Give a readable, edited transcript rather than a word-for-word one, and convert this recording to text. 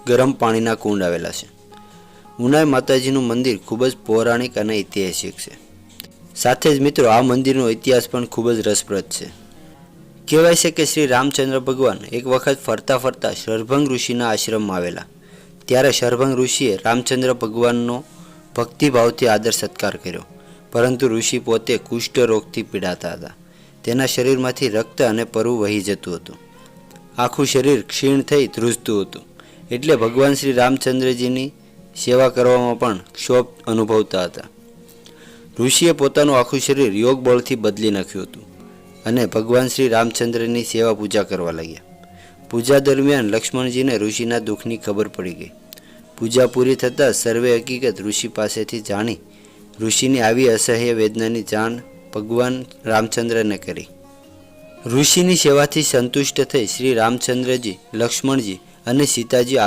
ગરમ પાણીના કુંડ આવેલા છે। ઉનાઈ માતાજીનું મંદિર ખૂબ જ પૌરાણિક અને ઐતિહાસિક છે। સાથે જ મિત્રો આ મંદિરનો ઇતિહાસ પણ ખૂબ જ રસપ્રદ છે। કહેવાય છે કે શ્રી રામચંદ્ર ભગવાન એક વખત ફરતા ફરતા શરભંગ ઋષિના આશ્રમમાં આવેલા, ત્યારે શરભંગ ઋષિએ રામચંદ્ર ભગવાનનો ભક્તિભાવથી આદર સત્કાર કર્યો, પરંતુ ઋષિ પોતે કુષ્ઠ રોગથી પીડાતા હતા। તેના શરીરમાંથી રક્ત અને પરુ વહી જતું હતું, આખું શરીર ક્ષીણ થઈ ધ્રુજતું હતું, એટલે ભગવાન શ્રી રામચંદ્રજીની સેવા કરવામાં પણ ક્ષોભ અનુભવતા હતા। ઋષિએ પોતાનું આખું શરીર યોગ બળથી બદલી નાખ્યું હતું અને ભગવાન શ્રી રામચંદ્રની સેવા પૂજા કરવા લાગ્યા। પૂજા દરમિયાન લક્ષ્મણજીને ઋષિના દુઃખની ખબર પડી ગઈ। પૂજા પૂરી થતાં સર્વે હકીકત ઋષિ પાસેથી જાણી ઋષિની આવી અસહ્ય વેદનાની જાણ ભગવાન રામચંદ્રને કરી। ઋષિની સેવાથી સંતુષ્ટ થઈ શ્રી રામચંદ્રજી, લક્ષ્મણજી અને સીતાજી